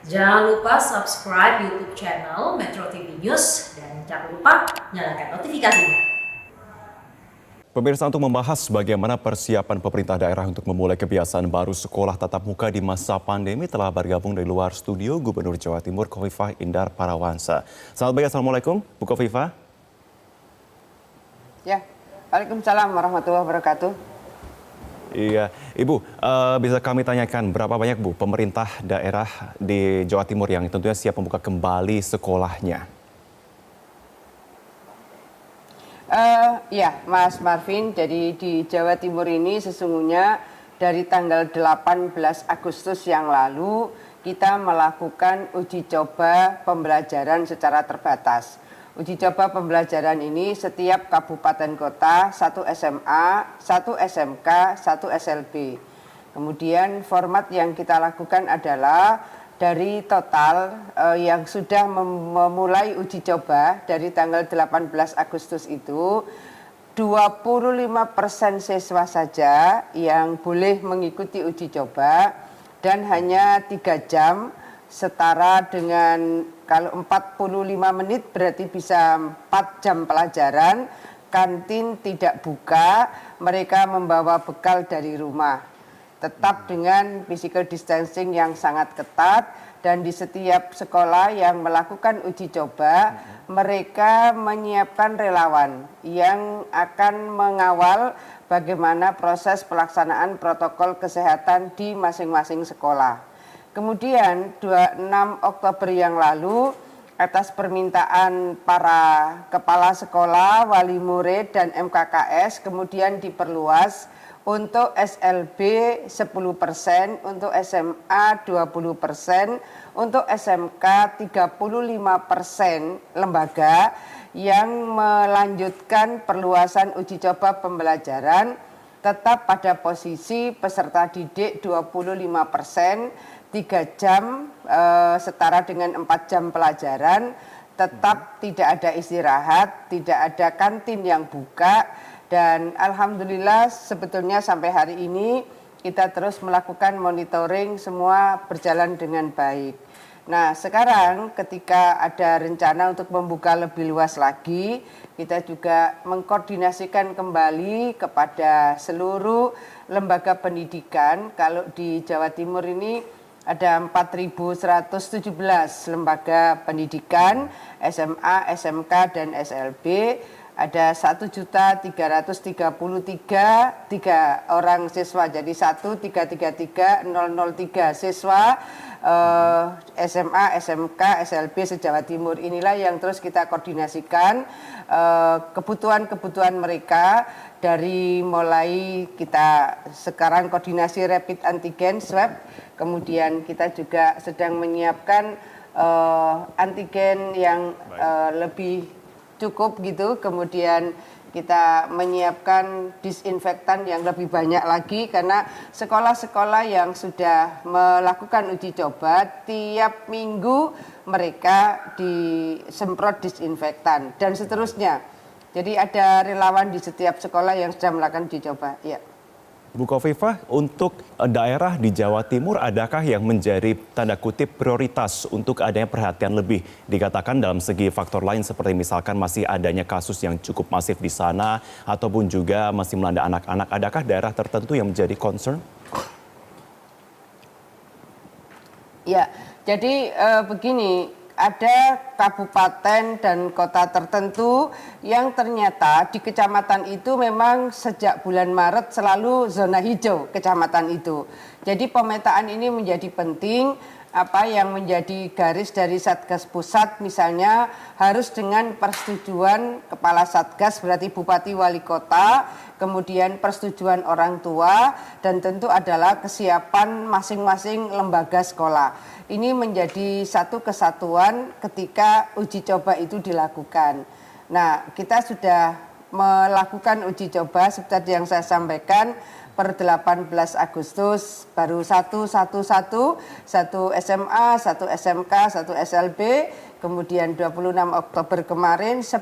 Jangan lupa subscribe YouTube channel Metro TV News dan jangan lupa nyalakan notifikasinya. Pemirsa, untuk membahas bagaimana persiapan pemerintah daerah untuk memulai kebiasaan baru sekolah tatap muka di masa pandemi telah bergabung dari luar studio Gubernur Jawa Timur Khofifah Indar Parawansa. Selamat pagi, Assalamualaikum Bu Khofifah. Ya, Waalaikumsalam warahmatullahi wabarakatuh. Iya, Ibu, bisa kami tanyakan berapa banyak Bu pemerintah daerah di Jawa Timur yang tentunya siap membuka kembali sekolahnya? Ya, Mas Marvin, jadi di Jawa Timur ini sesungguhnya dari tanggal 18 Agustus yang lalu kita melakukan uji coba pembelajaran secara terbatas. Uji coba pembelajaran ini setiap kabupaten kota, 1 SMA, 1 SMK, 1 SLB. Kemudian format yang kita lakukan adalah dari total yang sudah memulai uji coba dari tanggal 18 Agustus itu 25% siswa saja yang boleh mengikuti uji coba dan hanya 3 jam setara dengan kalau 45 menit berarti bisa 4 jam pelajaran, kantin tidak buka, mereka membawa bekal dari rumah. Tetap dengan physical distancing yang sangat ketat dan di setiap sekolah yang melakukan uji coba mereka menyiapkan relawan yang akan mengawal bagaimana proses pelaksanaan protokol kesehatan di masing-masing sekolah. Kemudian 26 Oktober yang lalu atas permintaan para kepala sekolah, wali murid dan MKKS kemudian diperluas untuk SLB 10%, untuk SMA 20%, untuk SMK 35% lembaga yang melanjutkan perluasan uji coba pembelajaran tetap pada posisi peserta didik 25%, 3 jam setara dengan 4 jam pelajaran, tetap tidak ada istirahat, tidak ada kantin yang buka. Dan alhamdulillah sebetulnya sampai hari ini kita terus melakukan monitoring, semua berjalan dengan baik. Nah sekarang ketika ada rencana untuk membuka lebih luas lagi, kita juga mengkoordinasikan kembali kepada seluruh lembaga pendidikan. Kalau di Jawa Timur ini ada 4.117 lembaga pendidikan, SMA, SMK, dan SLB. Ada 1.333 orang siswa, jadi 1.333.003 siswa SMA, SMK, SLB se-Jawa Timur. Inilah yang terus kita koordinasikan kebutuhan-kebutuhan mereka dari mulai kita sekarang koordinasi rapid antigen swab, kemudian kita juga sedang menyiapkan antigen yang lebih cukup gitu, kemudian kita menyiapkan disinfektan yang lebih banyak lagi karena sekolah-sekolah yang sudah melakukan uji coba tiap minggu mereka disemprot disinfektan dan seterusnya. Jadi ada relawan di setiap sekolah yang sudah melakukan uji coba. Ya. Bu Khofifah, untuk daerah di Jawa Timur adakah yang menjadi tanda kutip prioritas untuk adanya perhatian lebih? Dikatakan dalam segi faktor lain seperti misalkan masih adanya kasus yang cukup masif di sana ataupun juga masih melanda anak-anak. Adakah daerah tertentu yang menjadi concern? Ya, jadi begini. Ada kabupaten dan kota tertentu yang ternyata di kecamatan itu memang sejak bulan Maret selalu zona hijau kecamatan itu. Jadi pemetaan ini menjadi penting. Apa yang menjadi garis dari Satgas Pusat misalnya harus dengan persetujuan Kepala Satgas berarti Bupati Wali Kota, kemudian persetujuan orang tua dan tentu adalah kesiapan masing-masing lembaga sekolah. Ini menjadi satu kesatuan ketika uji coba itu dilakukan. Nah, kita sudah melakukan uji coba seperti yang saya sampaikan per 18 Agustus baru satu SMA, satu SMK, satu SLB, kemudian 26 Oktober kemarin 10%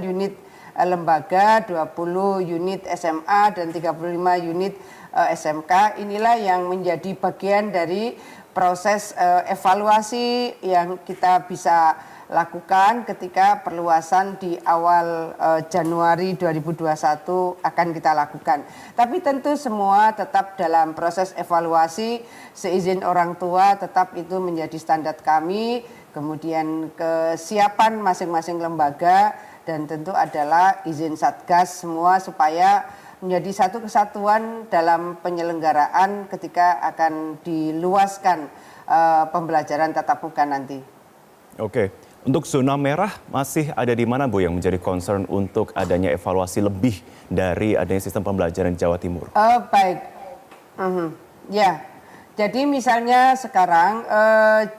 unit lembaga, 20 unit SMA dan 35 unit SMK. Inilah yang menjadi bagian dari proses evaluasi yang kita bisa lakukan ketika perluasan di awal Januari 2021 akan kita lakukan. Tapi tentu semua tetap dalam proses evaluasi, seizin orang tua tetap itu menjadi standar kami, kemudian kesiapan masing-masing lembaga, dan tentu adalah izin Satgas semua supaya menjadi satu kesatuan dalam penyelenggaraan ketika akan diluaskan pembelajaran tatap muka nanti. Oke. Untuk zona merah masih ada di mana, Bu, yang menjadi concern untuk adanya evaluasi lebih dari adanya sistem pembelajaran di Jawa Timur? Baik. Ya, jadi misalnya sekarang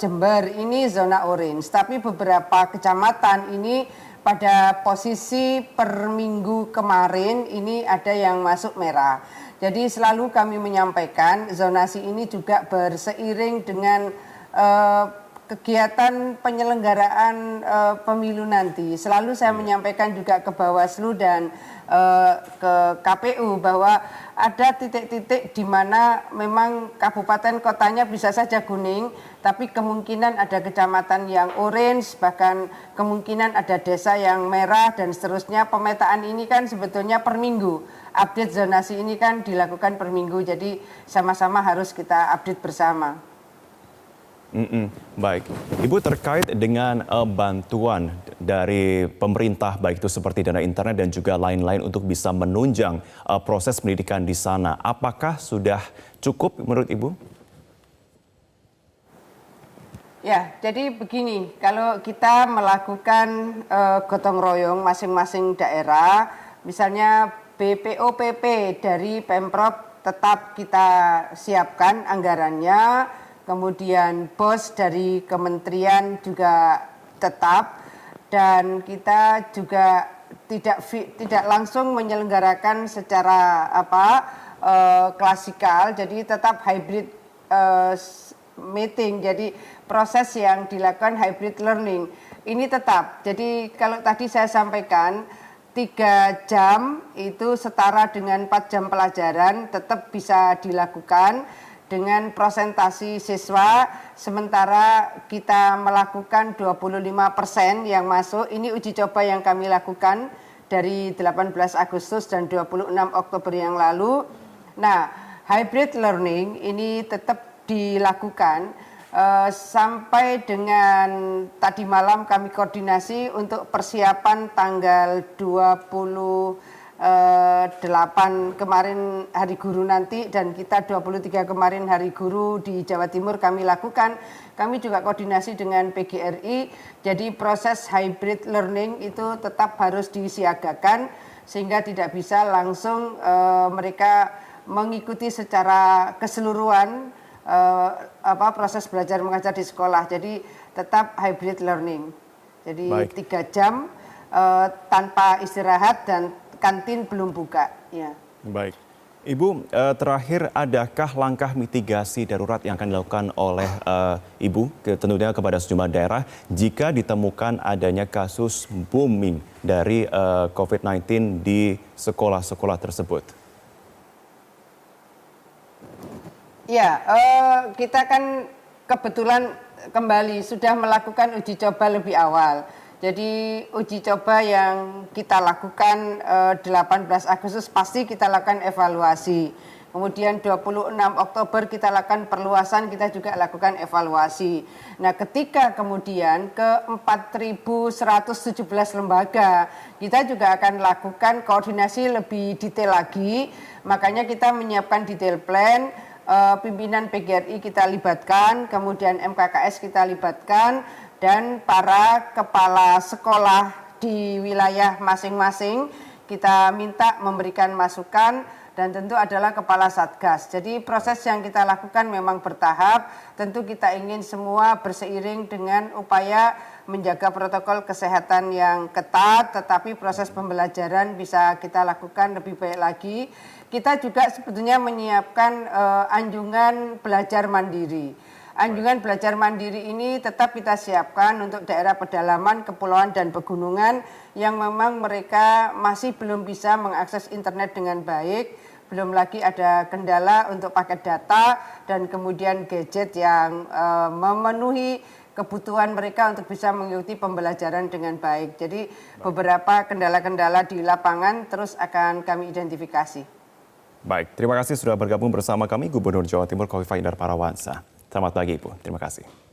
Jember ini zona orange, tapi beberapa kecamatan ini pada posisi per minggu kemarin ini ada yang masuk merah. Jadi selalu kami menyampaikan zonasi ini juga berseiring dengan kegiatan penyelenggaraan pemilu nanti. Selalu saya menyampaikan juga ke Bawaslu dan ke KPU bahwa ada titik-titik di mana memang kabupaten kotanya bisa saja kuning, tapi kemungkinan ada kecamatan yang orange, bahkan kemungkinan ada desa yang merah dan seterusnya. Pemetaan ini kan sebetulnya per minggu. Update zonasi ini kan dilakukan per minggu, jadi sama-sama harus kita update bersama. Baik, Ibu, terkait dengan bantuan dari pemerintah, baik itu seperti dana internet dan juga lain-lain untuk bisa menunjang proses pendidikan di sana, apakah sudah cukup menurut Ibu? Ya, jadi begini, kalau kita melakukan gotong royong masing-masing daerah, misalnya BPOPP dari Pemprov tetap kita siapkan anggarannya, kemudian BOS dari kementerian juga tetap, dan kita juga tidak langsung menyelenggarakan secara klasikal, jadi tetap hybrid meeting. Jadi proses yang dilakukan hybrid learning ini tetap. Jadi kalau tadi saya sampaikan 3 jam itu setara dengan 4 jam pelajaran tetap bisa dilakukan dengan presentasi siswa, sementara kita melakukan 25% yang masuk. Ini uji coba yang kami lakukan dari 18 Agustus dan 26 Oktober yang lalu. Nah, hybrid learning ini tetap dilakukan sampai dengan tadi malam kami koordinasi untuk persiapan tanggal 28 kemarin Hari Guru nanti, dan kita 23 kemarin Hari Guru di Jawa Timur kami lakukan. Kami juga koordinasi dengan PGRI, jadi proses hybrid learning itu tetap harus disiagakan sehingga tidak bisa langsung mereka mengikuti secara keseluruhan proses belajar mengajar di sekolah. Jadi tetap hybrid learning. Jadi 3 jam tanpa istirahat dan kantin belum buka. Ya. Baik, Ibu, terakhir adakah langkah mitigasi darurat yang akan dilakukan oleh Ibu tentunya kepada sejumlah daerah jika ditemukan adanya kasus booming dari COVID-19 di sekolah-sekolah tersebut? Ya, kita kan kebetulan kembali sudah melakukan uji coba lebih awal. Jadi uji coba yang kita lakukan 18 Agustus pasti kita lakukan evaluasi. Kemudian 26 Oktober kita lakukan perluasan, kita juga lakukan evaluasi. Nah, ketika kemudian ke 4.117 lembaga, kita juga akan lakukan koordinasi lebih detail lagi. Makanya kita menyiapkan detail plan, pimpinan PGRI kita libatkan, kemudian MKKS kita libatkan, dan para kepala sekolah di wilayah masing-masing kita minta memberikan masukan, dan tentu adalah kepala Satgas. Jadi proses yang kita lakukan memang bertahap, tentu kita ingin semua berseiring dengan upaya menjaga protokol kesehatan yang ketat, tetapi proses pembelajaran bisa kita lakukan lebih baik lagi. Kita juga sebetulnya menyiapkan anjungan belajar mandiri. Anjungan belajar mandiri ini tetap kita siapkan untuk daerah pedalaman, kepulauan, dan pegunungan yang memang mereka masih belum bisa mengakses internet dengan baik, belum lagi ada kendala untuk paket data dan kemudian gadget yang memenuhi kebutuhan mereka untuk bisa mengikuti pembelajaran dengan baik. Jadi beberapa kendala-kendala di lapangan terus akan kami identifikasi. Baik, terima kasih sudah bergabung bersama kami Gubernur Jawa Timur Khofifah Indar Parawansa. Selamat pagi Ibu, terima kasih.